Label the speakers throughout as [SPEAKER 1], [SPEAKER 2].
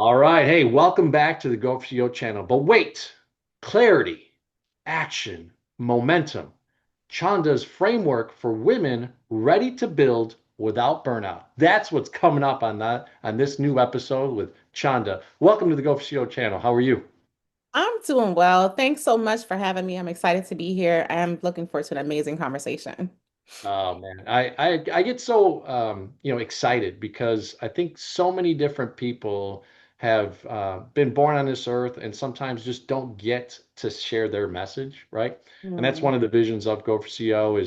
[SPEAKER 1] All right. Hey, welcome back to the GO4CEO channel. But wait, clarity, action, momentum. Chanda's framework for women ready to build without burnout. That's what's coming up on this new episode with Chanda. Welcome to the GO4CEO channel. How are you?
[SPEAKER 2] I'm doing well. Thanks so much for having me. I'm excited to be here. I'm looking forward to an amazing conversation.
[SPEAKER 1] Oh man, I get so excited because I think so many different people have been born on this earth and sometimes just don't get to share their message, right? And that's
[SPEAKER 2] Mm.
[SPEAKER 1] one of the visions of Go for CEO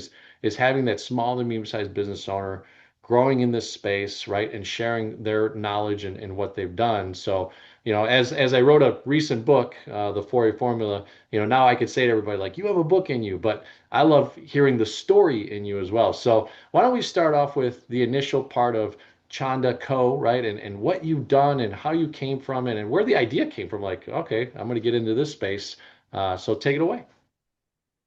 [SPEAKER 1] is having that small to medium-sized business owner growing in this space, right, and sharing their knowledge and what they've done. So, as I wrote a recent book, the 4A Formula, now I could say to everybody like, you have a book in you, but I love hearing the story in you as well. So why don't we start off with the initial part of Chanda Co, right? And what you've done and how you came from it and where the idea came from. Like, okay, I'm going to get into this space. So take it away.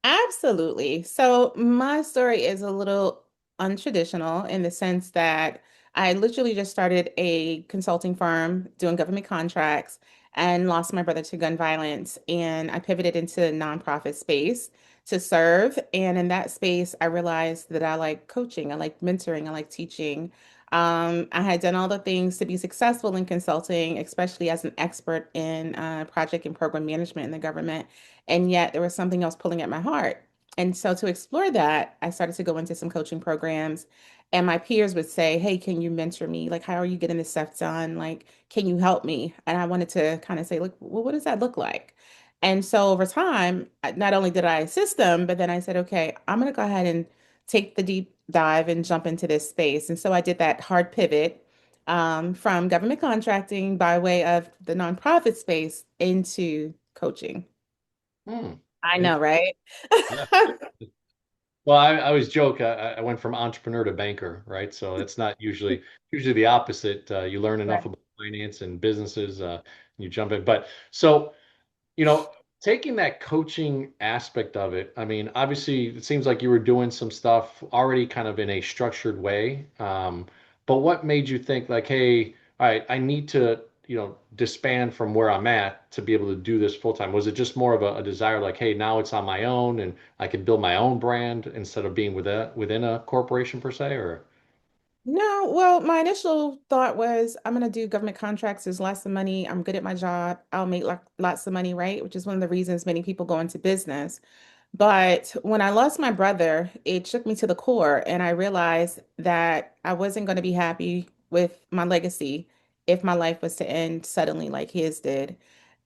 [SPEAKER 2] Absolutely. So my story is a little untraditional in the sense that I literally just started a consulting firm doing government contracts and lost my brother to gun violence. And I pivoted into the nonprofit space to serve. And in that space, I realized that I like coaching, I like mentoring, I like teaching. I had done all the things to be successful in consulting, especially as an expert in project and program management in the government. And yet there was something else pulling at my heart. And so to explore that, I started to go into some coaching programs. And my peers would say, "Hey, can you mentor me? Like, how are you getting this stuff done? Like, can you help me?" And I wanted to kind of say, "Look, well, what does that look like?" And so over time, not only did I assist them, but then I said, "Okay, I'm going to go ahead and take the deep dive and jump into this space." And so I did that hard pivot from government contracting by way of the nonprofit space into coaching.
[SPEAKER 1] Hmm.
[SPEAKER 2] I know,
[SPEAKER 1] Interesting.
[SPEAKER 2] right?
[SPEAKER 1] Yeah. Well, I always joke. I went from entrepreneur to banker, right? So it's not usually the opposite. You learn enough
[SPEAKER 2] Right.
[SPEAKER 1] about finance and businesses, you jump in. But so taking that coaching aspect of it, I mean, obviously, it seems like you were doing some stuff already kind of in a structured way. But what made you think like, hey, all right, I need to, disband from where I'm at to be able to do this full time? Was it just more of a desire like, hey, now it's on my own and I can build my own brand instead of being within a corporation per se, or?
[SPEAKER 2] No, well, my initial thought was I'm going to do government contracts. There's lots of money. I'm good at my job. I'll make lots of money, right? Which is one of the reasons many people go into business. But when I lost my brother, it shook me to the core, and I realized that I wasn't going to be happy with my legacy if my life was to end suddenly like his did.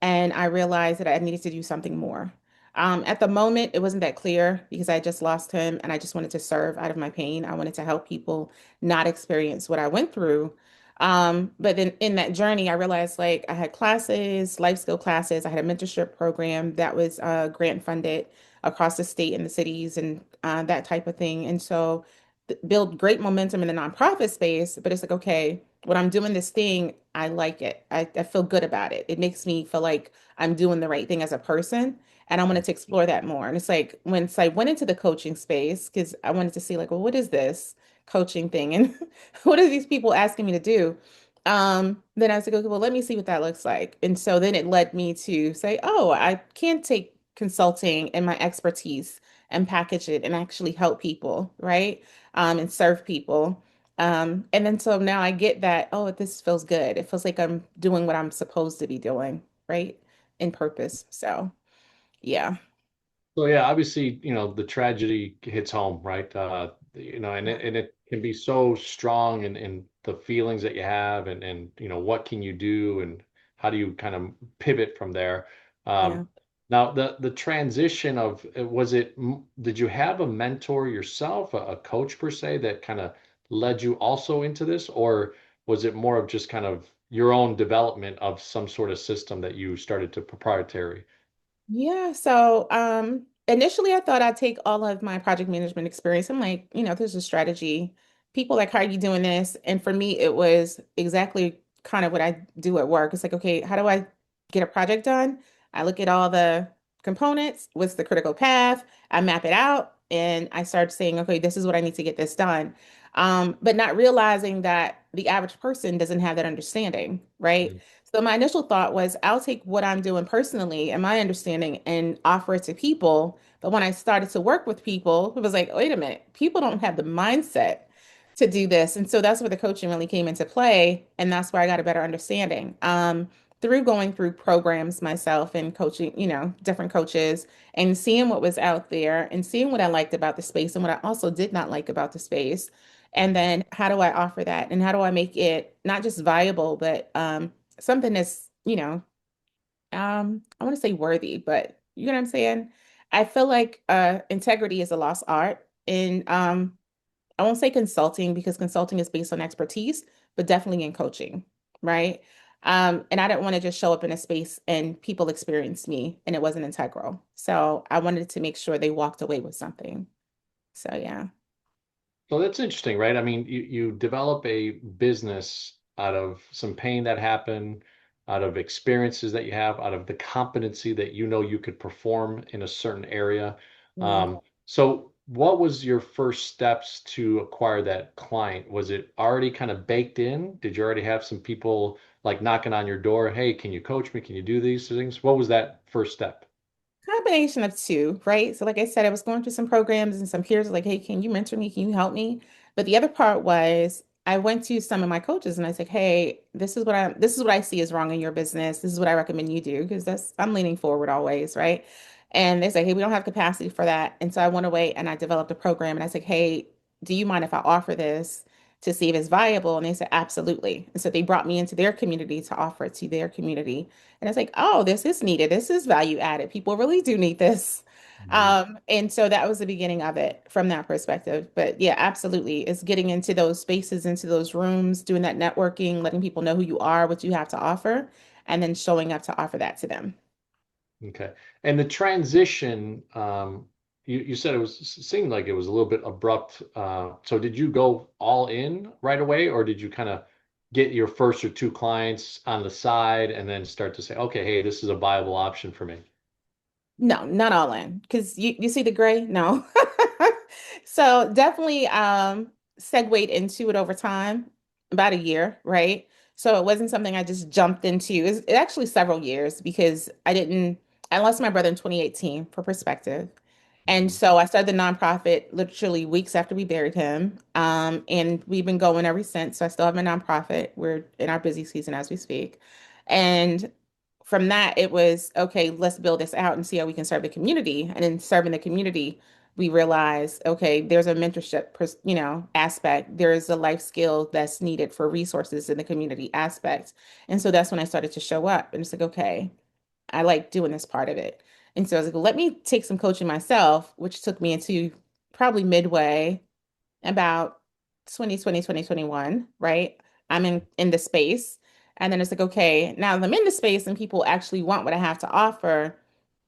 [SPEAKER 2] And I realized that I needed to do something more. At the moment, it wasn't that clear because I just lost him and I just wanted to serve out of my pain. I wanted to help people not experience what I went through. But then in that journey, I realized like I had classes, life skill classes, I had a mentorship program that was grant funded across the state and the cities and that type of thing. And so build great momentum in the nonprofit space, but it's like, okay, when I'm doing this thing, I like it. I feel good about it. It makes me feel like I'm doing the right thing as a person. And I wanted to explore that more. And it's like when so I went into the coaching space, because I wanted to see like, well, what is this coaching thing? And what are these people asking me to do? Then I was like, okay, well, let me see what that looks like. And so then it led me to say, oh, I can take consulting and my expertise and package it and actually help people, right? And serve people. And then so now I get that, oh, this feels good. It feels like I'm doing what I'm supposed to be doing, right? In purpose. So, yeah.
[SPEAKER 1] So yeah, obviously, the tragedy hits home, right? And
[SPEAKER 2] Yeah.
[SPEAKER 1] it can be so strong in the feelings that you have and what can you do and how do you kind of pivot from there?
[SPEAKER 2] Yeah.
[SPEAKER 1] Now the transition of did you have a mentor yourself, a coach per se that kind of led you also into this, or was it more of just kind of your own development of some sort of system that you started to proprietary?
[SPEAKER 2] Yeah. So, initially I thought I'd take all of my project management experience. I'm like, there's a strategy. People like, how are you doing this? And for me, it was exactly kind of what I do at work. It's like, okay, how do I get a project done? I look at all the components, what's the critical path, I map it out, and I start saying, okay, this is what I need to get this done. But not realizing that the average person doesn't have that understanding, right? So my initial thought was, I'll take what I'm doing personally and my understanding and offer it to people. But when I started to work with people, it was like, wait a minute, people don't have the mindset to do this. And so that's where the coaching really came into play. And that's where I got a better understanding. Through going through programs myself and coaching, different coaches and seeing what was out there and seeing what I liked about the space and what I also did not like about the space. And
[SPEAKER 1] Mhm.
[SPEAKER 2] then how do I offer that? And how do I make it not just viable, but something that's, I want to say worthy, but you know what I'm saying? I feel like integrity is a lost art. And I won't say consulting because consulting is based on expertise, but definitely in coaching, right? And I didn't want to just show up in a space and people experience me and it wasn't integral. So I wanted to make sure they walked away with something. So yeah.
[SPEAKER 1] So that's interesting, right? I mean, you develop a business out of some pain that happened, out of experiences that you have, out of the competency that you know you could perform in a certain area.
[SPEAKER 2] Yeah.
[SPEAKER 1] So what was your first steps to acquire that client? Was it already kind of baked in? Did you already have some people like knocking on your door? Hey, can you coach me? Can you do these things? What was that first step?
[SPEAKER 2] Combination of two, right? So, like I said, I was going through some programs and some peers were like, hey, can you mentor me? Can you help me? But the other part was I went to some of my coaches and I said, hey, this is what I see is wrong in your business. This is what I recommend you do because that's I'm leaning forward always, right? And they say, hey, we don't have capacity for that. And so I went away and I developed a program and I said, hey, do you mind if I offer this to see if it's viable? And they said, absolutely. And so they brought me into their community to offer it to their community. And it's like, oh, this is needed. This is value added. People really do need this.
[SPEAKER 1] Mhm.
[SPEAKER 2] And so that was the beginning of it from that perspective. But yeah, absolutely. It's getting into those spaces, into those rooms, doing that networking, letting people know who you are, what you have to offer, and then showing up to offer that to them.
[SPEAKER 1] Okay. And the transition, you said seemed like it was a little bit abrupt. So did you go all in right away, or did you kind of get your first or two clients on the side and then start to say, okay, hey, this is a viable option for me?
[SPEAKER 2] No, not all in. Because you see the gray? No. So definitely segued into it over time, about a year, right? So it wasn't something I just jumped into. It actually several years because I lost my brother in 2018 for perspective. And
[SPEAKER 1] Mhm.
[SPEAKER 2] so I started the nonprofit literally weeks after we buried him. And we've been going ever since. So I still have my nonprofit. We're in our busy season as we speak. And from that, it was okay, let's build this out and see how we can serve the community. And in serving the community, we realized, okay, there's a mentorship, aspect. There is a life skill that's needed for resources in the community aspect. And so that's when I started to show up and it's like, okay, I like doing this part of it. And so I was like, well, let me take some coaching myself, which took me into probably midway about 2020, 2021, right? I'm in the space. And then it's like, okay, now that I'm in the space and people actually want what I have to offer,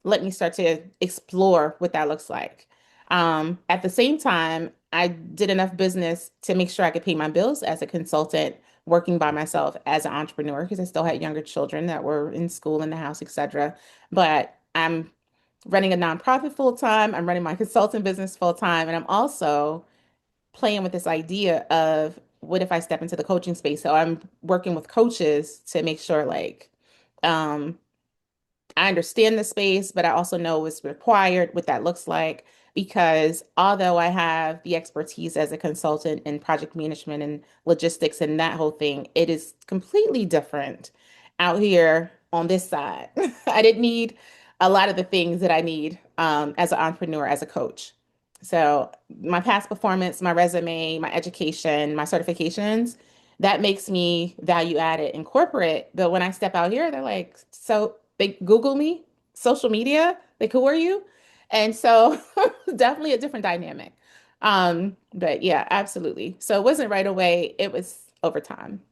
[SPEAKER 2] let me start to explore what that looks like. At the same time, I did enough business to make sure I could pay my bills as a consultant, working by myself as an entrepreneur, because I still had younger children that were in school, in the house, etc. But I'm running a nonprofit full time, I'm running my consulting business full time, and I'm also playing with this idea of what if I step into the coaching space? So I'm working with coaches to make sure um I understand the space, but I also know what's required, what that looks like. Because although I have the expertise as a consultant in project management and logistics and that whole thing, it is completely different out here on this side. I didn't need a lot of the things that I need as an entrepreneur, as a coach. So my past performance, my resume, my education, my certifications, that makes me value added in corporate. But when I step out here, they're like, so they Google me, social media, like, who are you? And so definitely a different dynamic. But yeah, absolutely. So it wasn't right away, it was over time.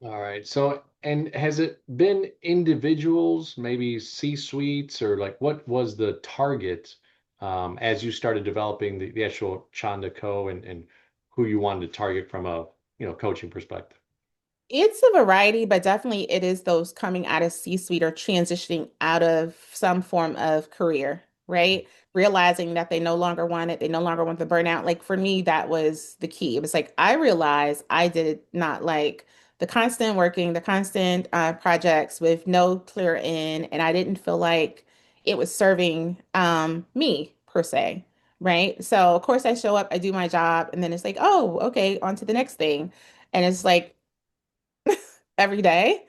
[SPEAKER 1] All right. So, and has it been individuals, maybe C-suites, or like what was the target as you started developing the actual Chanda Co and who you wanted to target from a coaching perspective?
[SPEAKER 2] It's a variety, but definitely it is those coming out of C-suite or transitioning out of some form of career, right? Realizing that they no longer want it, they no longer want the burnout. Like for me, that was the key. It was like I realized I did not like the constant working, the constant projects with no clear end, and I didn't feel like it was serving me per se, right? So of course I show up, I do my job, and then it's like, oh, okay, on to the next thing. And it's like every day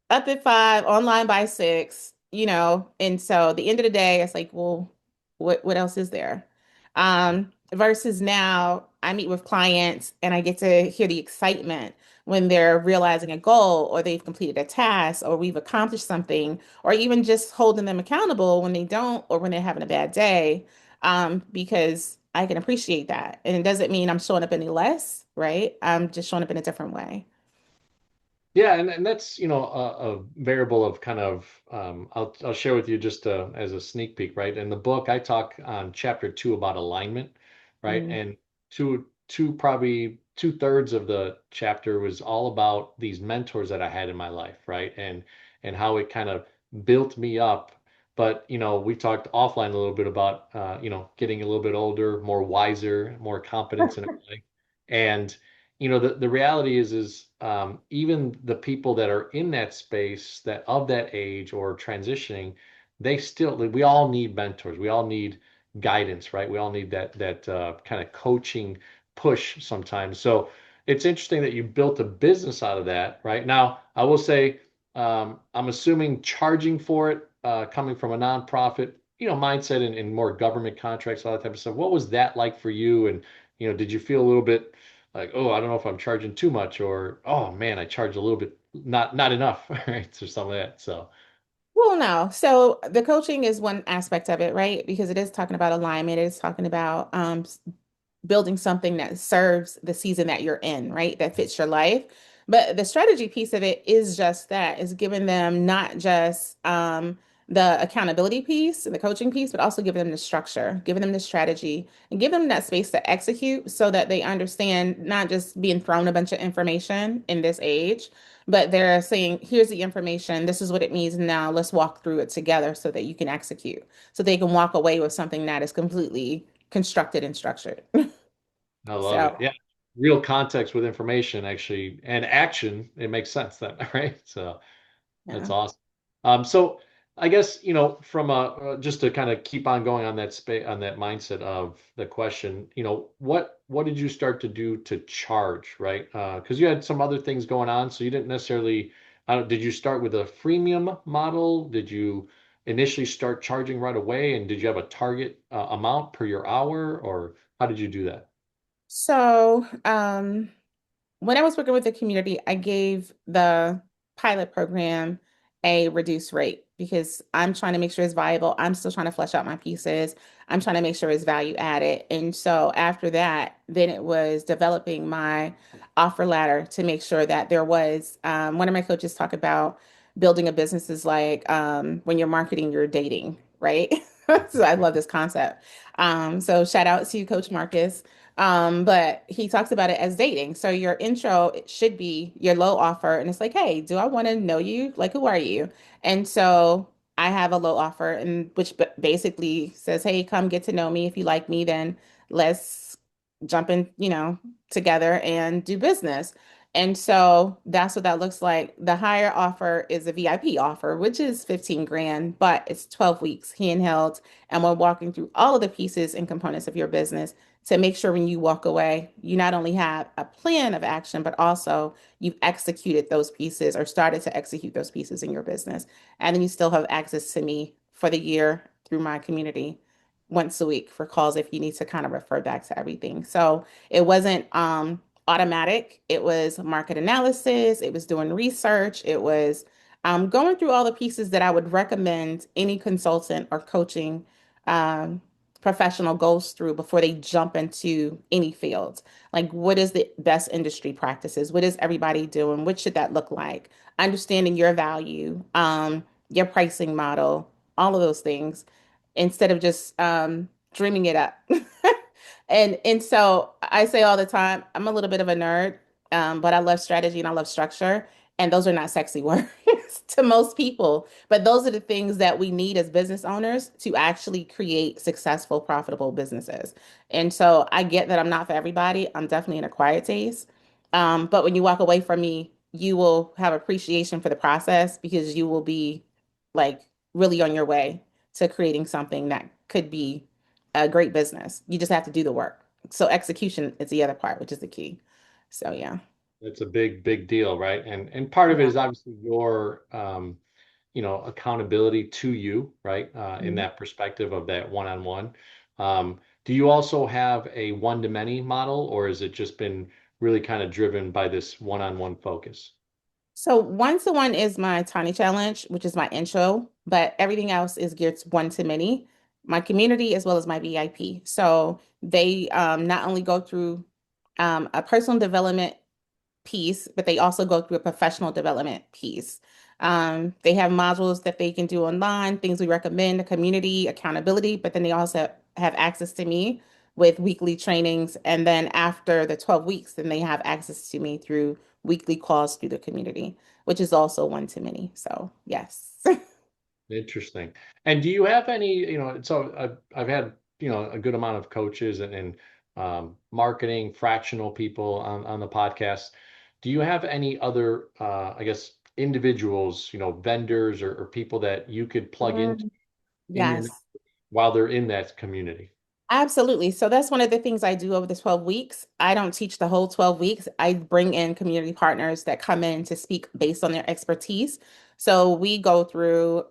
[SPEAKER 2] up at 5, online by 6, and so at the end of the day, it's like, well, what else is there? Versus now I meet with clients and I get to hear the excitement when they're realizing a goal or they've completed a task or we've accomplished something, or even just holding them accountable when they don't or when they're having a bad day. Because I can appreciate that. And it doesn't mean I'm showing up any less, right? I'm just showing up in a different way.
[SPEAKER 1] Yeah, and that's, a variable of kind of I'll share with you just as a sneak peek, right? In the book, I talk on chapter 2 about alignment, right?
[SPEAKER 2] Mm.
[SPEAKER 1] And probably two-thirds of the chapter was all about these mentors that I had in my life, right? And how it kind of built me up. But, we talked offline a little bit about getting a little bit older, more wiser, more competence and everything. And the reality is even the people that are in that space that of that age or transitioning, we all need mentors. We all need guidance, right? We all need that kind of coaching push sometimes. So it's interesting that you built a business out of that, right? Now, I will say, I'm assuming charging for it, coming from a nonprofit, mindset and more government contracts, all that type of stuff. What was that like for you? And, did you feel a little bit like, oh, I don't know if I'm charging too much, or oh man, I charge a little bit, not enough, right? Or some of that. So,
[SPEAKER 2] Well, no. So the coaching is one aspect of it, right? Because it is talking about alignment. It is talking about building something that serves the season that you're in, right? That fits your life. But the strategy piece of it is just that, is giving them not just the accountability piece and the coaching piece, but also giving them the structure, giving them the strategy, and give them that space to execute so that they understand not just being thrown a bunch of information in this age, but they're saying, here's the information, this is what it means now, let's walk through it together so that you can execute, so they can walk away with something that is completely constructed and structured.
[SPEAKER 1] I love it.
[SPEAKER 2] So,
[SPEAKER 1] Yeah. Real context with information actually and action, it makes sense then, right? So that's
[SPEAKER 2] yeah.
[SPEAKER 1] awesome. So I guess, from just to kind of keep on going on that space, on that mindset of the question, what did you start to do to charge, right? Because you had some other things going on, so you didn't necessarily, did you start with a freemium model? Did you initially start charging right away? And did you have a target amount per your hour, or how did you do that?
[SPEAKER 2] So, when I was working with the community, I gave the pilot program a reduced rate because I'm trying to make sure it's viable. I'm still trying to flesh out my pieces. I'm trying to make sure it's value added. And so after that, then it was developing my offer ladder to make sure that there was, one of my coaches talk about building a business is like when you're marketing, you're dating, right? So I love this concept. So shout out to Coach Marcus. But he talks about it as dating. So your intro, it should be your low offer. And it's like, hey, do I want to know you? Like, who are you? And so I have a low offer, and which basically says, hey, come get to know me. If you like me, then let's jump in, together and do business. And so that's what that looks like. The higher offer is a VIP offer, which is 15 grand, but it's 12 weeks handheld. And we're walking through all of the pieces and components of your business to make sure when you walk away, you not only have a plan of action, but also you've executed those pieces or started to execute those pieces in your business. And then you still have access to me for the year through my community once a week for calls if you need to kind of refer back to everything. So it wasn't automatic. It was market analysis. It was doing research. It was going through all the pieces that I would recommend any consultant or coaching um, professional goes through before they jump into any field. Like, what is the best industry practices? What is everybody doing? What should that look like? Understanding your value, your pricing model, all of those things, instead of just dreaming it up. And so I say all the time, I'm a little bit of a nerd, but I love strategy and I love structure, and those are not sexy words. to most people. But those are the things that we need as business owners to actually create successful, profitable businesses. And so I get that I'm not for everybody. I'm definitely an acquired taste. But when you walk away from me, you will have appreciation for the process because you will be like really on your way to creating something that could be a great business. You just have to do the work. So execution is the other part, which is the key. So yeah.
[SPEAKER 1] It's a big deal, right? And part of it
[SPEAKER 2] Yeah.
[SPEAKER 1] is obviously your accountability to you, right? In
[SPEAKER 2] Mhm.
[SPEAKER 1] that perspective of that one-on-one. Do you also have a one-to-many model, or has it just been really kind of driven by this one-on-one focus?
[SPEAKER 2] So one to one is my tiny challenge, which is my intro, but everything else is geared to one to many, my community as well as my VIP. So they not only go through a personal development piece, but they also go through a professional development piece. They have modules that they can do online, things we recommend, community, accountability, but then they also have access to me with weekly trainings. And then after the 12 weeks, then they have access to me through weekly calls through the community, which is also one to many. So, yes.
[SPEAKER 1] Interesting. And do you have any, so I've had, a good amount of coaches and marketing, fractional people on the podcast. Do you have any other, I guess, individuals, vendors or people that you could plug into
[SPEAKER 2] Mm,
[SPEAKER 1] in your
[SPEAKER 2] yes.
[SPEAKER 1] while they're in that community?
[SPEAKER 2] Absolutely. So that's one of the things I do over the 12 weeks. I don't teach the whole 12 weeks. I bring in community partners that come in to speak based on their expertise. So we go through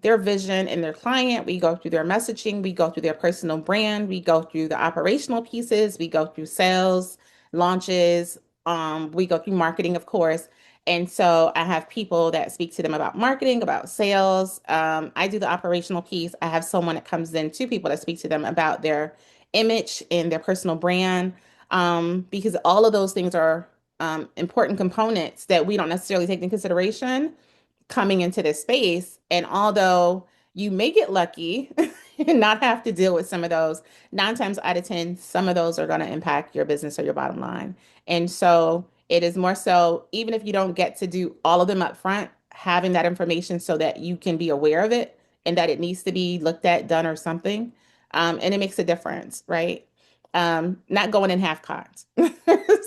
[SPEAKER 2] their vision and their client. We go through their messaging. We go through their personal brand. We go through the operational pieces. We go through sales, launches. We go through marketing, of course. And so I have people that speak to them about marketing, about sales. I do the operational piece. I have someone that comes in, two people that speak to them about their image and their personal brand, because all of those things are important components that we don't necessarily take into consideration coming into this space. And although you may get lucky and not have to deal with some of those, 9 times out of 10, some of those are going to impact your business or your bottom line. And so it is more so, even if you don't get to do all of them up front, having that information so that you can be aware of it and that it needs to be looked at, done, or something. And it makes a difference, right? Not going in half cocked,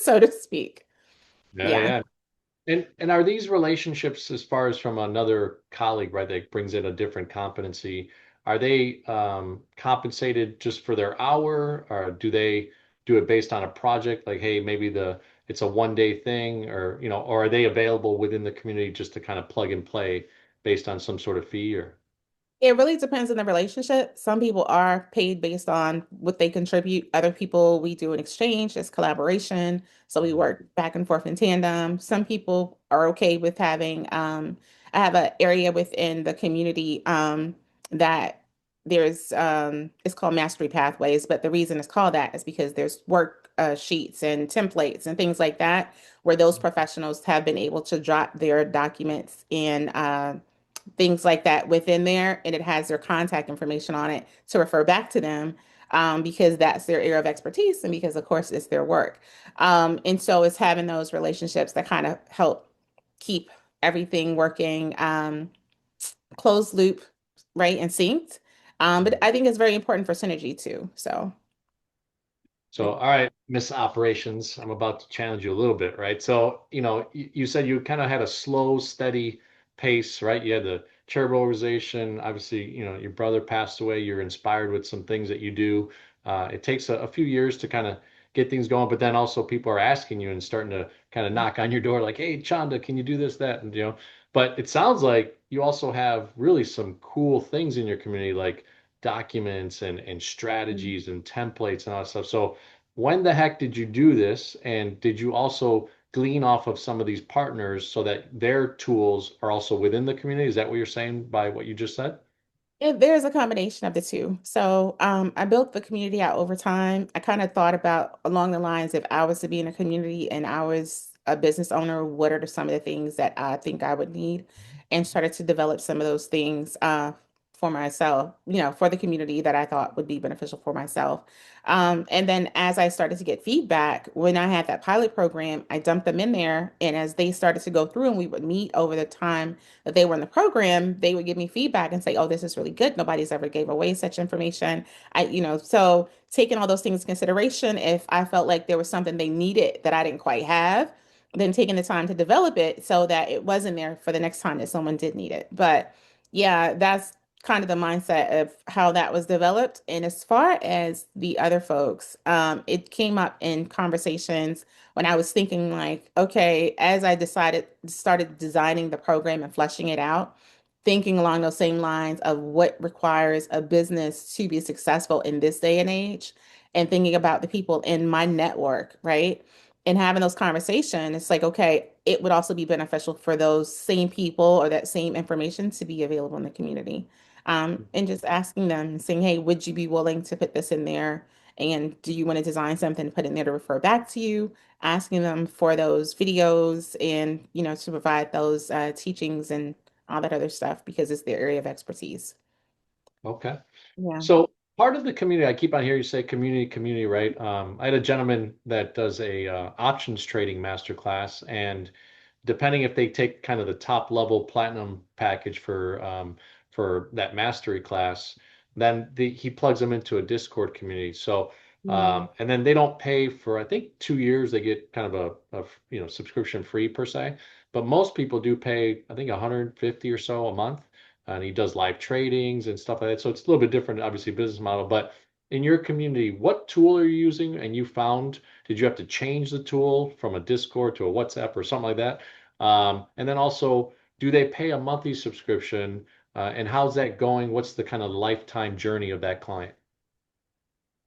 [SPEAKER 2] so to speak.
[SPEAKER 1] Yeah,
[SPEAKER 2] Yeah.
[SPEAKER 1] yeah. And are these relationships, as far as from another colleague, right, that brings in a different competency, are they compensated just for their hour, or do they do it based on a project? Like, hey, maybe it's a 1 day thing, or are they available within the community just to kind of plug and play based on some sort of fee or?
[SPEAKER 2] It really depends on the relationship. Some people are paid based on what they contribute. Other people, we do an exchange, it's collaboration. So we work back and forth in tandem. Some people are okay with having, I have an area within the community that it's called Mastery Pathways. But the reason it's called that is because there's work sheets and templates and things like that, where those professionals have been able to drop their documents in. Things like that within there, and it has their contact information on it to refer back to them because that's their area of expertise and because, of course, it's their work. And so it's having those relationships that kind of help keep everything working closed loop, right, and synced. But I think it's very important for synergy too. So,
[SPEAKER 1] So, all right, Miss Operations, I'm about to challenge you a little bit, right? So, you said you kind of had a slow, steady pace, right? You had the charitable organization. Obviously, your brother passed away. You're inspired with some things that you do. It takes a few years to kind of get things going, but then also people are asking you and starting to kind of knock on your door, like, "Hey, Chanda, can you do this, that?" And but it sounds like you also have really some cool things in your community, like documents and strategies and templates and all that stuff. So when the heck did you do this? And did you also glean off of some of these partners so that their tools are also within the community? Is that what you're saying by what you just said?
[SPEAKER 2] there's a combination of the two. So I built the community out over time. I kind of thought about along the lines if I was to be in a community and I was a business owner, what are some of the things that I think I would need, and started to develop some of those things for myself, for the community that I thought would be beneficial for myself. And then as I started to get feedback, when I had that pilot program, I dumped them in there. And as they started to go through and we would meet over the time that they were in the program, they would give me feedback and say, oh, this is really good. Nobody's ever gave away such information. So taking all those things into consideration, if I felt like there was something they needed that I didn't quite have, then taking the time to develop it so that it wasn't there for the next time that someone did need it. But yeah, that's kind of the mindset of how that was developed. And as far as the other folks, it came up in conversations when I was thinking like, okay, as I started designing the program and fleshing it out, thinking along those same lines of what requires a business to be successful in this day and age, and thinking about the people in my network, right? And having those conversations, it's like, okay, it would also be beneficial for those same people or that same information to be available in the community. And just asking them and saying, hey, would you be willing to put this in there? And do you want to design something to put in there to refer back to you? Asking them for those videos and, to provide those teachings and all that other stuff because it's their area of expertise.
[SPEAKER 1] Okay.
[SPEAKER 2] Yeah.
[SPEAKER 1] So part of the community, I keep on hearing you say community, community, right? I had a gentleman that does a options trading masterclass, and depending if they take kind of the top level platinum package for that mastery class, then he plugs them into a Discord community. So
[SPEAKER 2] Yeah.
[SPEAKER 1] and then they don't pay for I think 2 years. They get kind of a subscription free per se, but most people do pay I think 150 or so a month, and he does live tradings and stuff like that. So it's a little bit different, obviously, business model. But in your community, what tool are you using? And you found, did you have to change the tool from a Discord to a WhatsApp or something like that? And then also, do they pay a monthly subscription? And how's that going? What's the kind of lifetime journey of that client?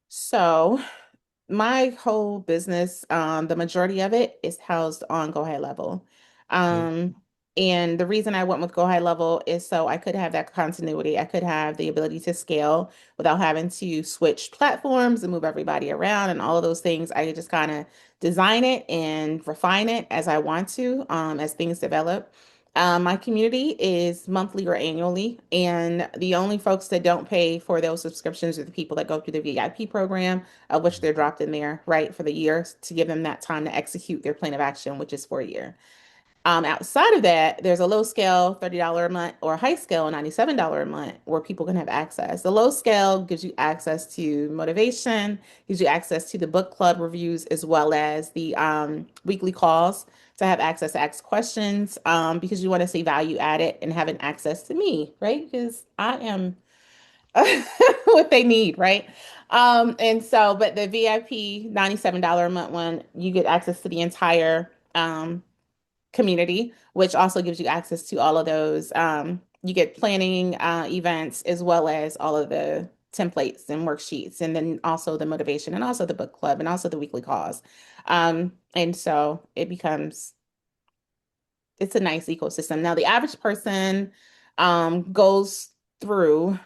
[SPEAKER 2] So my whole business, the majority of it is housed on Go High Level.
[SPEAKER 1] Mm,
[SPEAKER 2] Um, and the reason I went with Go High Level is so I could have that continuity. I could have the ability to scale without having to switch platforms and move everybody around and all of those things. I could just kind of design it and refine it as I want to, as things develop. My community is monthly or annually, and the only folks that don't pay for those subscriptions are the people that go through the VIP program, of which they're dropped in there, right, for the year to give them that time to execute their plan of action, which is for a year. Outside of that, there's a low scale $30 a month or a high scale $97 a month where people can have access. The low scale gives you access to motivation, gives you access to the book club reviews as well as the weekly calls to have access to ask questions because you want to see value added and having access to me, right? Because I am what they need, right? And so, but the VIP $97 a month one, you get access to the entire community, which also gives you access to all of those. You get planning events as well as all of the templates and worksheets, and then also the motivation, and also the book club, and also the weekly calls. And so it becomes it's a nice ecosystem. Now, the average person goes through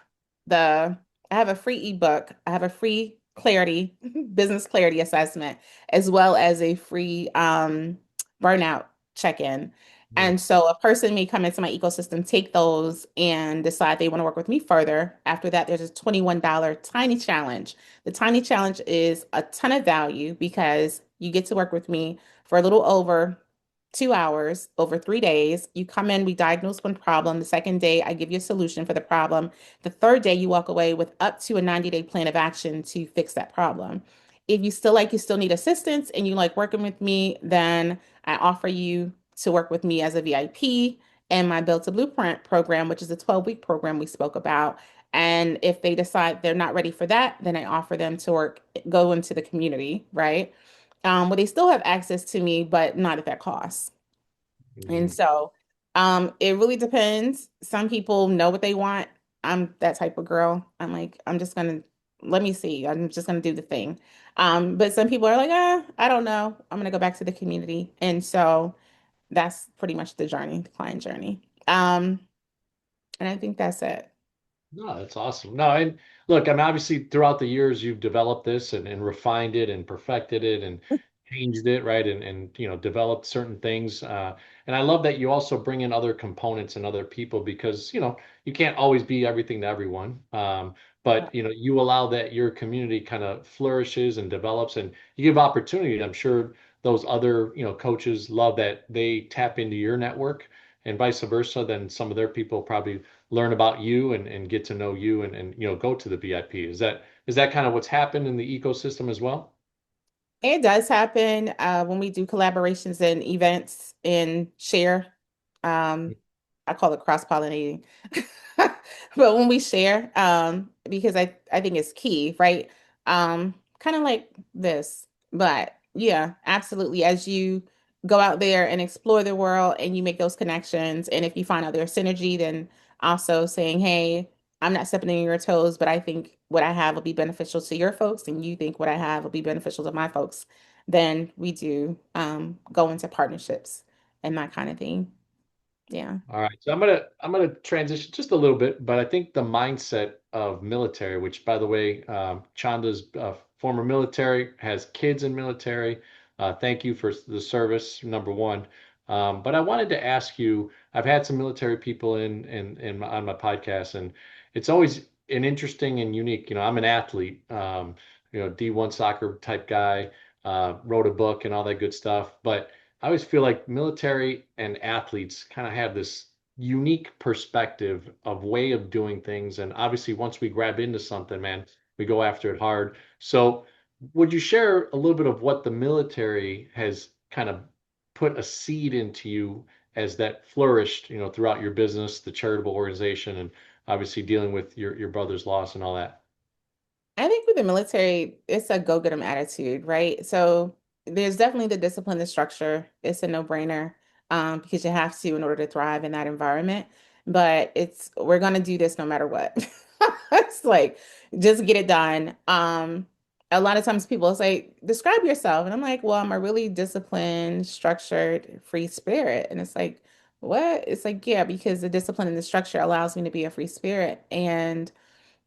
[SPEAKER 2] the, I have a free ebook, I have a free clarity, business clarity assessment, as well as a free burnout check-in.
[SPEAKER 1] mm,
[SPEAKER 2] And so a person may come into my ecosystem, take those, and decide they want to work with me further. After that, there's a $21 tiny challenge. The tiny challenge is a ton of value because you get to work with me for a little over 2 hours over 3 days. You come in, we diagnose one problem. The second day, I give you a solution for the problem. The third day, you walk away with up to a 90-day plan of action to fix that problem. If you still need assistance and you like working with me, then I offer you to work with me as a VIP and my Build to Blueprint program, which is a 12-week program we spoke about. And if they decide they're not ready for that, then I offer them to go into the community, right? Where they still have access to me, but not at that cost. And
[SPEAKER 1] mm.
[SPEAKER 2] so it really depends. Some people know what they want. I'm that type of girl. I'm like, I'm just gonna let me see. I'm just gonna do the thing. But some people are like, I don't know. I'm gonna go back to the community. And so that's pretty much the journey, the client journey. And I think that's it.
[SPEAKER 1] No, that's awesome. No, and look, I mean, obviously throughout the years you've developed this and refined it and perfected it, and changed it, right? And developed certain things. And I love that you also bring in other components and other people because, you can't always be everything to everyone. But you allow that your community kind of flourishes and develops and you give opportunity. I'm sure those other, coaches love that they tap into your network and vice versa. Then some of their people probably learn about you and get to know you and go to the VIP. Is that kind of what's happened in the ecosystem as well?
[SPEAKER 2] It does happen when we do collaborations and events and share. Um, I call it cross-pollinating. But when we share, because I think it's key, right? Kind of like this. But yeah, absolutely. As you go out there and explore the world and you make those connections, and if you find out there's synergy, then also saying, hey, I'm not stepping on your toes, but I think what I have will be beneficial to your folks, and you think what I have will be beneficial to my folks. Then we do go into partnerships and that kind of thing. Yeah.
[SPEAKER 1] All right, so I'm gonna transition just a little bit, but I think the mindset of military, which by the way, Chanda's former military, has kids in military. Thank you for the service, number one. But I wanted to ask you, I've had some military people on my podcast, and it's always an interesting and unique. I'm an athlete, D1 soccer type guy, wrote a book and all that good stuff, but I always feel like military and athletes kind of have this unique perspective of way of doing things. And obviously, once we grab into something, man, we go after it hard. So, would you share a little bit of what the military has kind of put a seed into you as that flourished, throughout your business, the charitable organization, and obviously dealing with your brother's loss and all that?
[SPEAKER 2] I think with the military, it's a go get 'em attitude, right? So there's definitely the discipline and structure. It's a no-brainer because you have to in order to thrive in that environment. But we're gonna do this no matter what. It's like just get it done. A lot of times people say, describe yourself, and I'm like, well, I'm a really disciplined, structured, free spirit, and it's like, what? It's like, yeah, because the discipline and the structure allows me to be a free spirit, and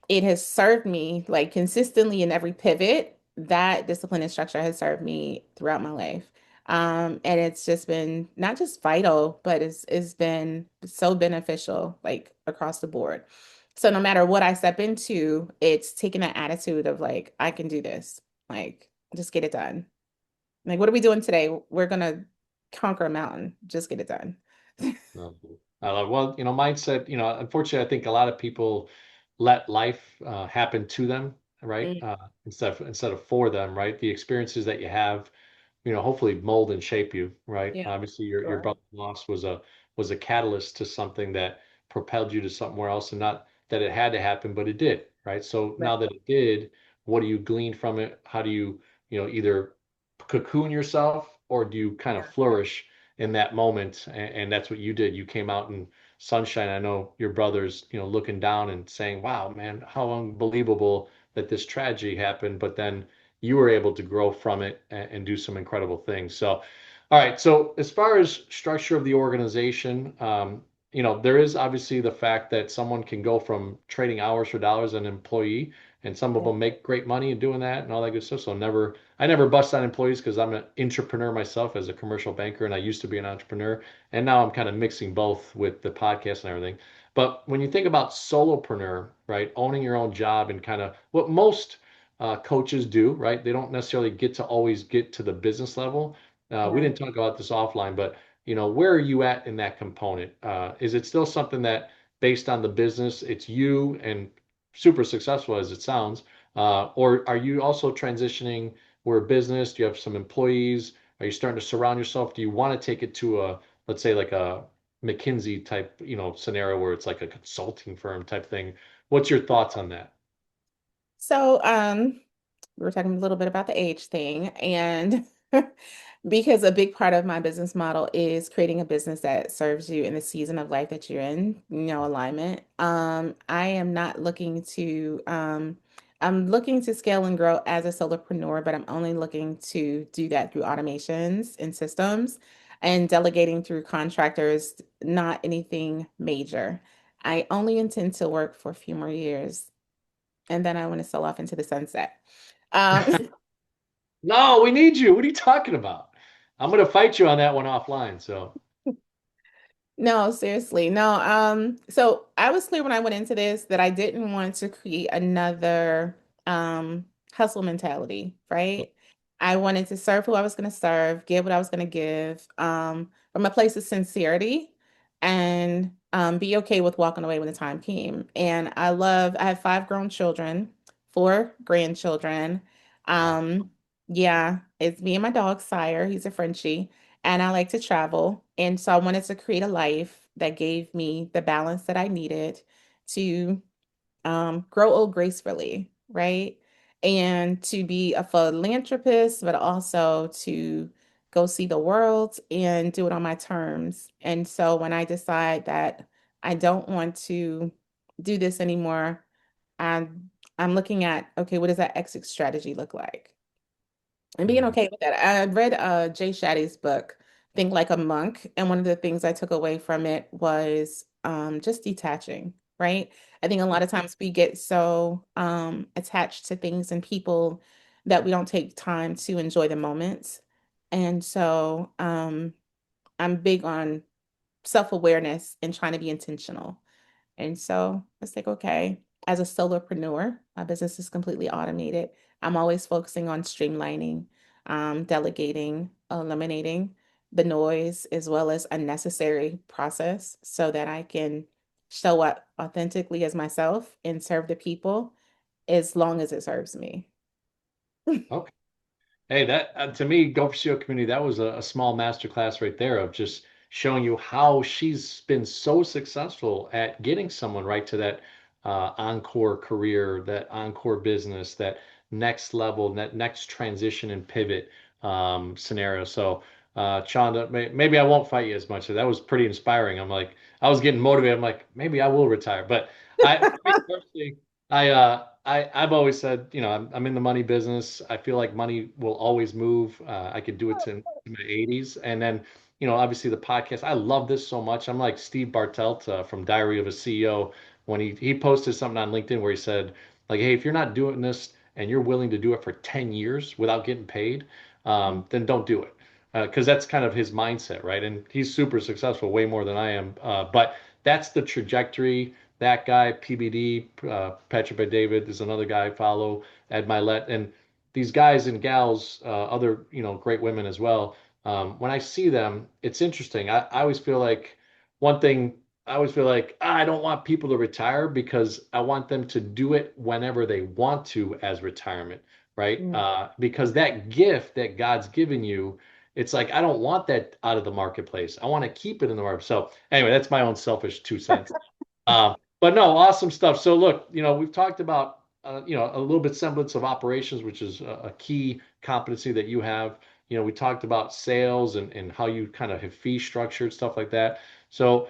[SPEAKER 2] it has served me like consistently in every pivot. That discipline and structure has served me throughout my life. And it's just been not just vital, but it's been so beneficial like across the board. So no matter what I step into, it's taking that attitude of like, I can do this. Like, just get it done. Like, what are we doing today? We're gonna conquer a mountain. Just get it done.
[SPEAKER 1] No. Well, mindset, unfortunately, I think a lot of people let life happen to them, right?
[SPEAKER 2] Mm,
[SPEAKER 1] Instead of for them, right? The experiences that you have, hopefully mold and shape you, right?
[SPEAKER 2] yeah,
[SPEAKER 1] Obviously, your
[SPEAKER 2] sure.
[SPEAKER 1] brother's loss was a catalyst to something that propelled you to somewhere else, and not that it had to happen, but it did, right? So
[SPEAKER 2] Right.
[SPEAKER 1] now that it did, what do you glean from it? How do you, either cocoon yourself or do you kind of flourish in that moment? And that's what you did. You came out in sunshine. I know your brother's, looking down and saying, "Wow, man, how unbelievable that this tragedy happened," but then you were able to grow from it and do some incredible things. So, all right. So, as far as structure of the organization, there is obviously the fact that someone can go from trading hours for dollars an employee, and some of
[SPEAKER 2] Yeah.
[SPEAKER 1] them make great money in doing that and all that good stuff. So, I never bust on employees because I'm an entrepreneur myself as a commercial banker, and I used to be an entrepreneur, and now I'm kind of mixing both with the podcast and everything. But when you think about solopreneur, right, owning your own job and kind of what most coaches do, right? They don't necessarily get to always get to the business level. We
[SPEAKER 2] Yeah.
[SPEAKER 1] didn't talk about this offline, but where are you at in that component? Is it still something that, based on the business, it's you and super successful as it sounds, or are you also transitioning where business? Do you have some employees? Are you starting to surround yourself? Do you want to take it to let's say like a McKinsey type, scenario where it's like a consulting firm type thing? What's your thoughts on that?
[SPEAKER 2] So, we were talking a little bit about the age thing, and because a big part of my business model is creating a business that serves you in the season of life that you're in, alignment. I am not looking to, I'm looking to scale and grow as a solopreneur, but I'm only looking to do that through automations and systems and delegating through contractors, not anything major. I only intend to work for a few more years and then I want to sell off into the sunset. Um,
[SPEAKER 1] No, we need you. What are you talking about? I'm gonna fight you on that one offline. So,
[SPEAKER 2] No, seriously. No, so I was clear when I went into this that I didn't want to create another hustle mentality, right? I wanted to serve who I was going to serve, give what I was going to give, from a place of sincerity and be okay with walking away when the time came. And I have five grown children, four grandchildren.
[SPEAKER 1] wow.
[SPEAKER 2] Um, yeah, it's me and my dog, Sire. He's a Frenchie and I like to travel. And so I wanted to create a life that gave me the balance that I needed to grow old gracefully, right? And to be a philanthropist, but also to go see the world and do it on my terms. And so when I decide that I don't want to do this anymore, I'm looking at, okay, what does that exit strategy look like? And being
[SPEAKER 1] Mm,
[SPEAKER 2] okay with that. I read Jay Shatty's book, Think Like a Monk, and one of the things I took away from it was just detaching, right? I think a lot of times we get so attached to things and people that we don't take time to enjoy the moments. And so I'm big on self-awareness and trying to be intentional. And so it's like, okay, as a solopreneur, my business is completely automated. I'm always focusing on streamlining, delegating, eliminating the noise as well as unnecessary process so that I can show up authentically as myself and serve the people as long as it serves me.
[SPEAKER 1] okay. Hey, that to me, Go4CEO community, that was a small masterclass right there of just showing you how she's been so successful at getting someone right to that encore career, that encore business, that next level, that next transition and pivot scenario. So, Chanda, maybe I won't fight you as much. That was pretty inspiring. I'm like, I was getting motivated. I'm like, maybe I will retire. But for me personally, I've always said, I'm in the money business. I feel like money will always move. I could do it to my 80s, and then, obviously the podcast. I love this so much. I'm like Steve Bartelt from Diary of a CEO when he posted something on LinkedIn where he said, like, hey, if you're not doing this and you're willing to do it for 10 years without getting paid, then don't do it. Because that's kind of his mindset, right? And he's super successful, way more than I am. But that's the trajectory. That guy, PBD, Patrick by David, is another guy I follow, Ed Milet, and these guys and gals, other great women as well. When I see them, it's interesting. I always feel like one thing. I always feel like I don't want people to retire because I want them to do it whenever they want to as retirement, right?
[SPEAKER 2] Mm.
[SPEAKER 1] Because that gift that God's given you, it's like I don't want that out of the marketplace. I want to keep it in the market. So anyway, that's my own selfish 2 cents. But no, awesome stuff. So look, we've talked about a little bit semblance of operations, which is a key competency that you have. We talked about sales and how you kind of have fee structured stuff like that. So,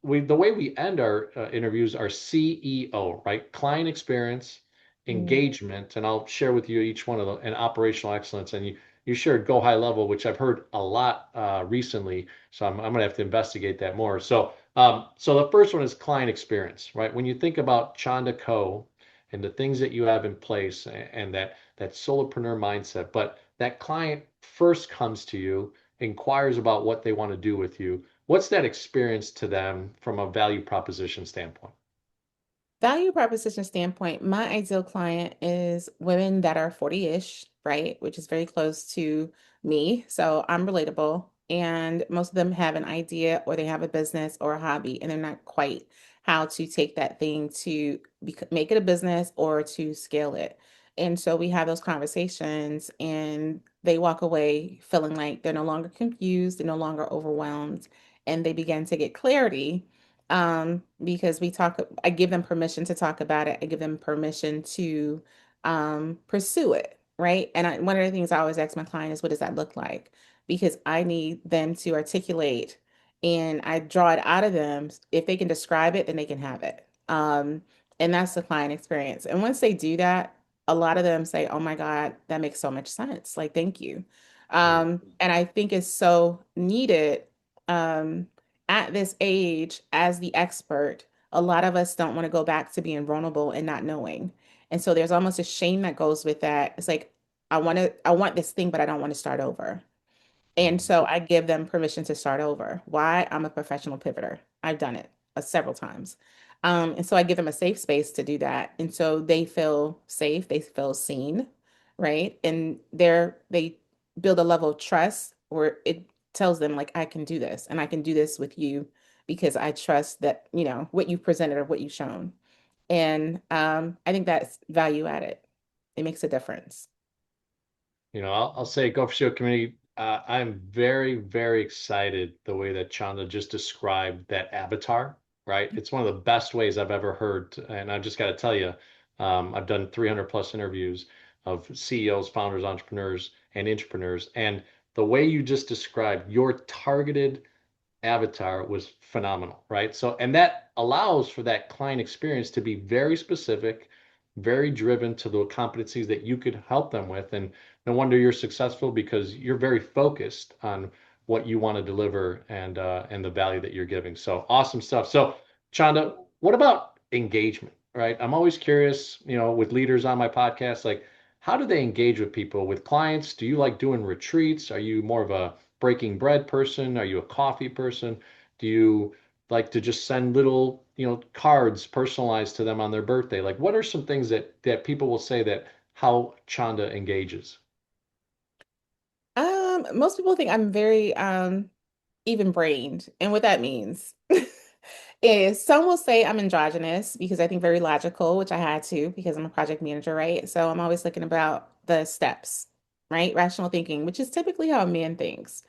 [SPEAKER 1] the way we end our interviews are CEO, right? Client experience,
[SPEAKER 2] Mm.
[SPEAKER 1] engagement, and I'll share with you each one of them, and operational excellence. And you shared go high level, which I've heard a lot recently. So I'm gonna have to investigate that more. So the first one is client experience, right? When you think about Chanda Co and the things that you have in place and that solopreneur mindset, but that client first comes to you, inquires about what they want to do with you. What's that experience to them from a value proposition standpoint?
[SPEAKER 2] Value proposition standpoint, my ideal client is women that are 40-ish, right? Which is very close to me. So I'm relatable. And most of them have an idea or they have a business or a hobby, and they're not quite how to take that thing to make it a business or to scale it. And so we have those conversations, and they walk away feeling like they're no longer confused, they're no longer overwhelmed, and they begin to get clarity because I give them permission to talk about it. I give them permission to pursue it, right? And one of the things I always ask my client is, what does that look like? Because I need them to articulate and I draw it out of them. If they can describe it, then they can have it. And that's the client experience. And once they do that, a lot of them say, oh my God, that makes so much sense. Like, thank you.
[SPEAKER 1] Mm,
[SPEAKER 2] And I think it's so needed. Um, at this age, as the expert, a lot of us don't want to go back to being vulnerable and not knowing. And so there's almost a shame that goes with that. It's like, I want this thing, but I don't want to start over. And
[SPEAKER 1] Mhm.
[SPEAKER 2] so I give them permission to start over. Why? I'm a professional pivoter. I've done it several times. And so I give them a safe space to do that. And so they feel safe, they feel seen, right? And they build a level of trust where it tells them like I can do this and I can do this with you because I trust that, what you've presented or what you've shown. And I think that's value added. It makes a difference.
[SPEAKER 1] I'll say Go4CEO community. I'm very, very excited the way that Chanda just described that avatar, right? It's one of the best ways I've ever heard. And I just got to tell you, I've done 300 plus interviews of CEOs, founders, entrepreneurs, and entrepreneurs. And the way you just described your targeted avatar was phenomenal, right? So, and that allows for that client experience to be very specific, very driven to the competencies that you could help them with. And no wonder you're successful because you're very focused on what you want to deliver and the value that you're giving. So awesome stuff. So, Chanda, what about engagement, right? I'm always curious, with leaders on my podcast, like how do they engage with people, with clients? Do you like doing retreats? Are you more of a breaking bread person? Are you a coffee person? Do you like to just send little, cards personalized to them on their birthday? Like, what are some things that people will say that how Chanda engages?
[SPEAKER 2] Most people think I'm very even-brained, and what that means is some will say I'm androgynous because I think very logical, which I had to because I'm a project manager, right? So I'm always looking about the steps, right? Rational thinking, which is typically how a man thinks.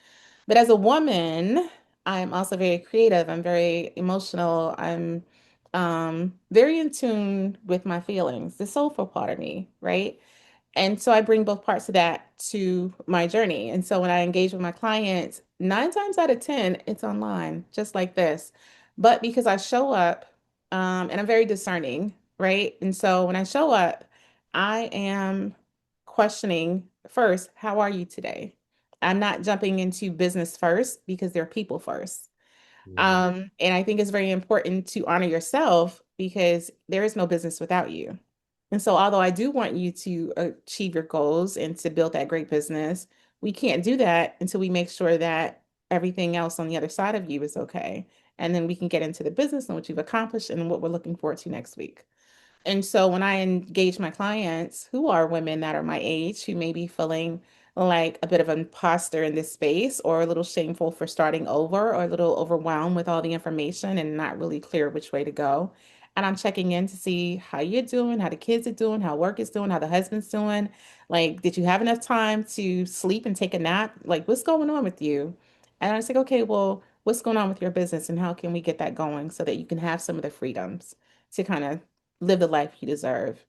[SPEAKER 2] But as a woman, I'm also very creative. I'm very emotional. I'm very in tune with my feelings, the soulful part of me, right? And so I bring both parts of that to my journey. And so when I engage with my clients, 9 times out of 10, it's online, just like this. But because I show up, and I'm very discerning, right? And so when I show up, I am questioning first, how are you today? I'm not jumping into business first because they're people first.
[SPEAKER 1] Mhm.
[SPEAKER 2] And I think it's very important to honor yourself because there is no business without you. And so, although I do want you to achieve your goals and to build that great business, we can't do that until we make sure that everything else on the other side of you is okay. And then we can get into the business and what you've accomplished and what we're looking forward to next week. And so when I engage my clients who are women that are my age, who may be feeling like a bit of an imposter in this space or a little shameful for starting over or a little overwhelmed with all the information and not really clear which way to go. And I'm checking in to see how you're doing, how the kids are doing, how work is doing, how the husband's doing. Like, did you have enough time to sleep and take a nap? Like, what's going on with you? And I was like, okay, well, what's going on with your business and how can we get that going so that you can have some of the freedoms to kind of live the life you deserve.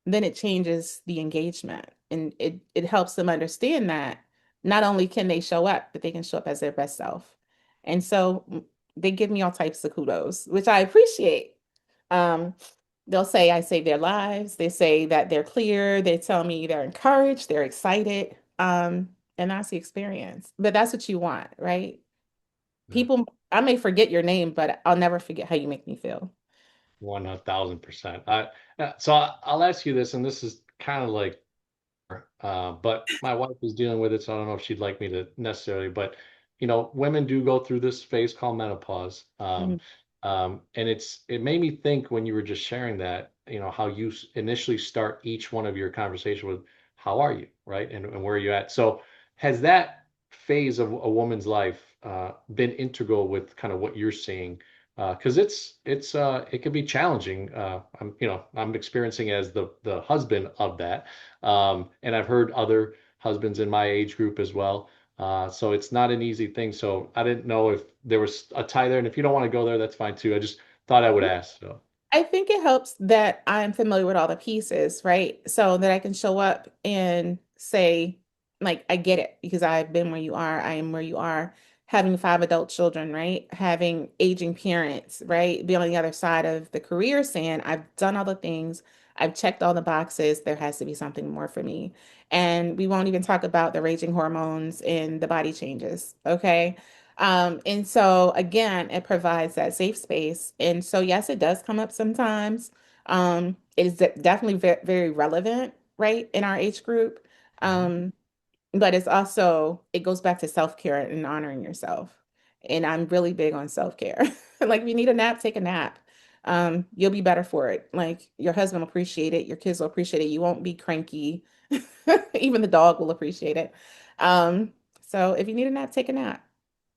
[SPEAKER 2] Then it changes the engagement and it helps them understand that not only can they show up, but they can show up as their best self. And so they give me all types of kudos, which I appreciate. Um, they'll say I save their lives. They say that they're clear. They tell me they're encouraged, they're excited. And that's the experience. But that's what you want, right?
[SPEAKER 1] Yeah,
[SPEAKER 2] People, I may forget your name, but I'll never forget how you make me feel.
[SPEAKER 1] 1,000%. So I'll ask you this, and this is kind of like but my wife is dealing with it, so I don't know if she'd like me to necessarily. But women do go through this phase called menopause,
[SPEAKER 2] Mhm.
[SPEAKER 1] and it made me think when you were just sharing that, how you initially start each one of your conversation with, "How are you?" Right, and where are you at? So has that phase of a woman's life been integral with kind of what you're seeing? Because it can be challenging. I'm experiencing as the husband of that. And I've heard other husbands in my age group as well. So it's not an easy thing. So I didn't know if there was a tie there. And if you don't want to go there, that's fine too. I just thought I would ask. So
[SPEAKER 2] I think it helps that I'm familiar with all the pieces, right? So that I can show up and say, like, I get it because I've been where you are, I am where you are, having 5 adult children, right? Having aging parents, right? Be on the other side of the career saying, I've done all the things, I've checked all the boxes, there has to be something more for me. And we won't even talk about the raging hormones and the body changes, okay? And so again, it provides that safe space. And so yes, it does come up sometimes. It is definitely very relevant, right, in our age group.
[SPEAKER 1] Mhm.
[SPEAKER 2] Um, but it's also, it goes back to self-care and honoring yourself. And I'm really big on self-care. Like if you need a nap, take a nap. You'll be better for it. Like your husband will appreciate it, your kids will appreciate it. You won't be cranky. Even the dog will appreciate it. So if you need a nap, take a nap.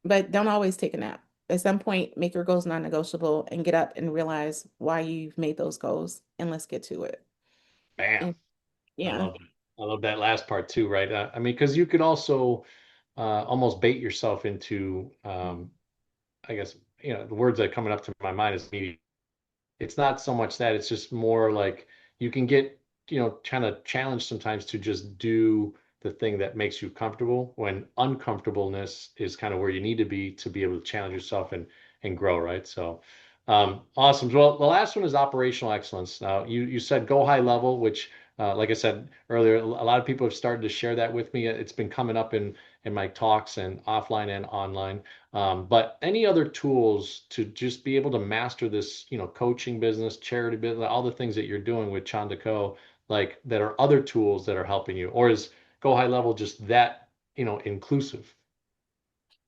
[SPEAKER 2] But don't always take a nap. At some point, make your goals non-negotiable and get up and realize why you've made those goals, and let's get to it.
[SPEAKER 1] Bam.
[SPEAKER 2] And
[SPEAKER 1] I
[SPEAKER 2] yeah.
[SPEAKER 1] love it. I love that last part too, right? I mean, because you could also almost bait yourself into, I guess, the words that are coming up to my mind is media. It's not so much that, it's just more like you can get, kind of challenged sometimes to just do the thing that makes you comfortable when uncomfortableness is kind of where you need to be able to challenge yourself and grow, right? So awesome. Well, the last one is operational excellence. Now you said go high level, which like I said earlier, a lot of people have started to share that with me. It's been coming up in my talks and offline and online. But any other tools to just be able to master this, coaching business, charity business, all the things that you're doing with Chanda Co, like that are other tools that are helping you, or is Go High Level just that, inclusive?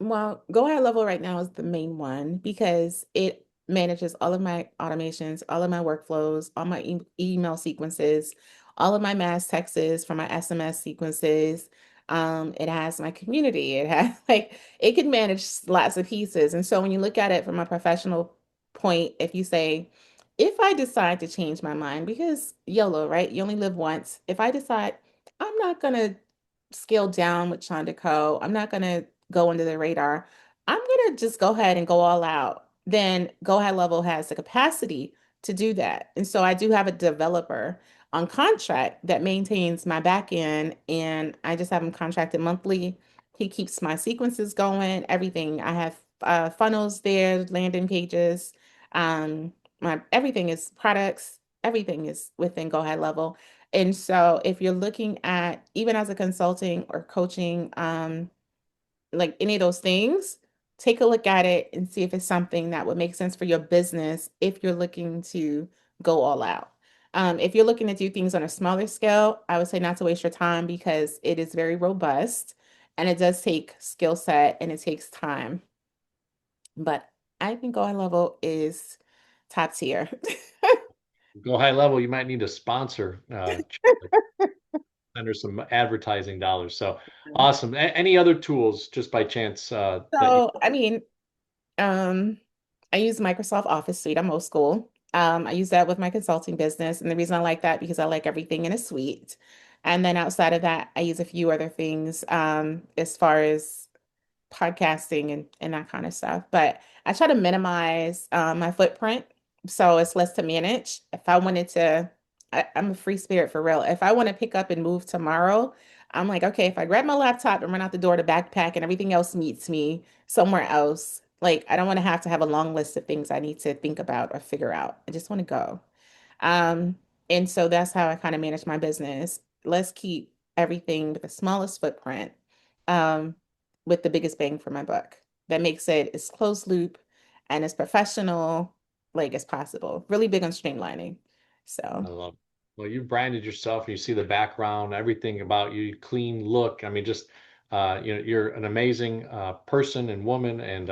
[SPEAKER 2] Well, Go High Level right now is the main one because it manages all of my automations, all of my workflows, all my email sequences, all of my mass texts from my SMS sequences. It has my community. It has like it can manage lots of pieces. And so when you look at it from a professional point, if you say, if I decide to change my mind, because YOLO, right? You only live once. If I decide I'm not gonna scale down with Chanda Co. I'm not gonna go under the radar. I'm gonna just go ahead and go all out. Then Go High Level has the capacity to do that. And so I do have a developer on contract that maintains my back end, and I just have him contracted monthly. He keeps my sequences going, everything. I have funnels there, landing pages. My everything is products, everything is within Go High Level. And so if you're looking at even as a consulting or coaching, like any of those things, take a look at it and see if it's something that would make sense for your business if you're looking to go all out. If you're looking to do things on a smaller scale, I would say not to waste your time because it is very robust and it does take skill set and it takes time. But I think Go High Level is top tier.
[SPEAKER 1] Go High Level, you might need to sponsor, under some advertising dollars. So awesome. Any other tools, just by chance, that you?
[SPEAKER 2] So, I mean, Um, I use Microsoft Office Suite. I'm old school. I use that with my consulting business. And the reason I like that because I like everything in a suite. And then outside of that, I use a few other things as far as podcasting and that kind of stuff. But I try to minimize my footprint so it's less to manage. If I wanted to, I'm a free spirit for real. If I want to pick up and move tomorrow, I'm like, okay, if I grab my laptop and run out the door to backpack and everything else meets me somewhere else, like I don't want to have a long list of things I need to think about or figure out. I just want to go. Um, and so that's how I kind of manage my business. Let's keep everything with the smallest footprint, um, with the biggest bang for my buck. That makes it as closed loop and as professional like as possible. Really big on streamlining. So,
[SPEAKER 1] I love it. Well, you branded yourself and you see the background, everything about you, clean look. I mean, just you're an amazing person and woman, and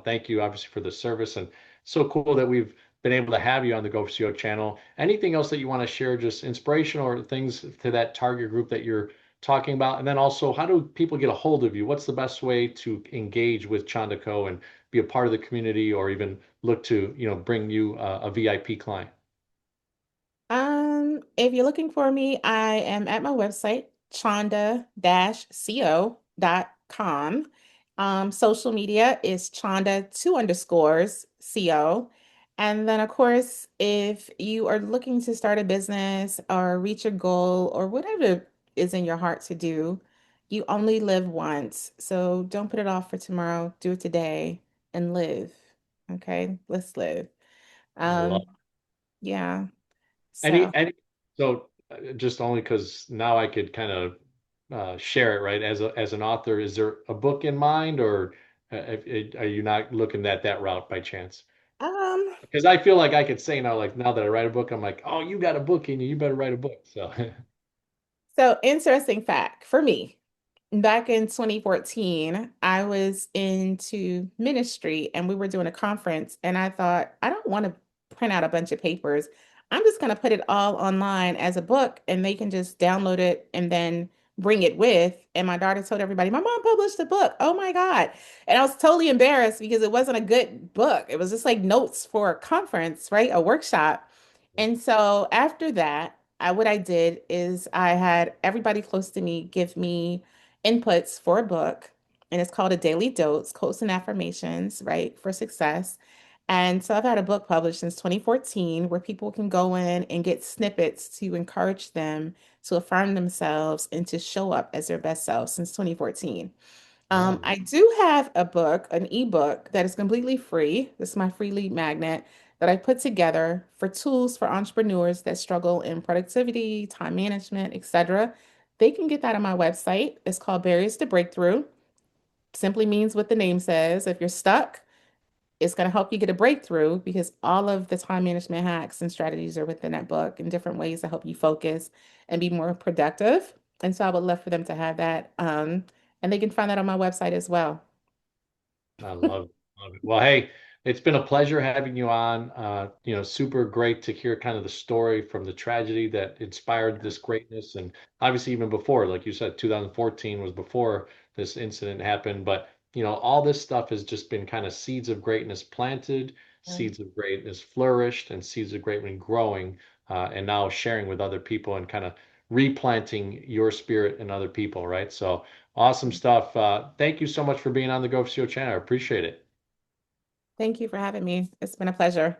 [SPEAKER 1] thank you obviously for the service. And so cool that we've been able to have you on the Go4CEO channel. Anything else that you want to share, just inspirational or things to that target group that you're talking about? And then also, how do people get a hold of you? What's the best way to engage with Chanda Co and be a part of the community, or even look to bring you a VIP client?
[SPEAKER 2] if you're looking for me, I am at my website, chanda-co.com. Social media is chanda two underscores co. And then, of course, if you are looking to start a business or reach a goal or whatever is in your heart to do, you only live once. So don't put it off for tomorrow. Do it today and live. Okay, let's live.
[SPEAKER 1] I love
[SPEAKER 2] Um, yeah. So.
[SPEAKER 1] any so just only because now I could kind of share it, right? As an author, is there a book in mind, or are you not looking at that route by chance?
[SPEAKER 2] Um,
[SPEAKER 1] Because I feel like I could say now, like now that I write a book, I'm like, oh, you got a book in you, you better write a book. So
[SPEAKER 2] So, interesting fact for me, back in 2014, I was into ministry and we were doing a conference, and I thought, I don't want to print out a bunch of papers. I'm just going to put it all online as a book and they can just download it and then bring it with. And my daughter told everybody, my mom published a book. Oh my God. And I was totally embarrassed because it wasn't a good book. It was just like notes for a conference, right? A workshop. And so after that, what I did is I had everybody close to me give me inputs for a book, and it's called A Daily Dose, Quotes and Affirmations, right, for Success. And so I've had a book published since 2014 where people can go in and get snippets to encourage them to affirm themselves and to show up as their best self since 2014.
[SPEAKER 1] Wow.
[SPEAKER 2] I do have a book, an ebook that is completely free. This is my free lead magnet that I put together for tools for entrepreneurs that struggle in productivity, time management, etc. They can get that on my website. It's called Barriers to Breakthrough. Simply means what the name says. If you're stuck, it's going to help you get a breakthrough because all of the time management hacks and strategies are within that book and different ways to help you focus and be more productive. And so I would love for them to have that. And they can find that on my website as well.
[SPEAKER 1] I love it. Love it. Well, hey, it's been a pleasure having you on. Super great to hear kind of the story from the tragedy that inspired this greatness. And obviously, even before, like you said, 2014 was before this incident happened. But, all this stuff has just been kind of seeds of greatness planted, seeds of greatness flourished, and seeds of greatness growing, and now sharing with other people and kind of replanting your spirit in other people, right? So, awesome stuff. Thank you so much for being on the Go4CEO channel. I appreciate it.
[SPEAKER 2] Thank you for having me. It's been a pleasure.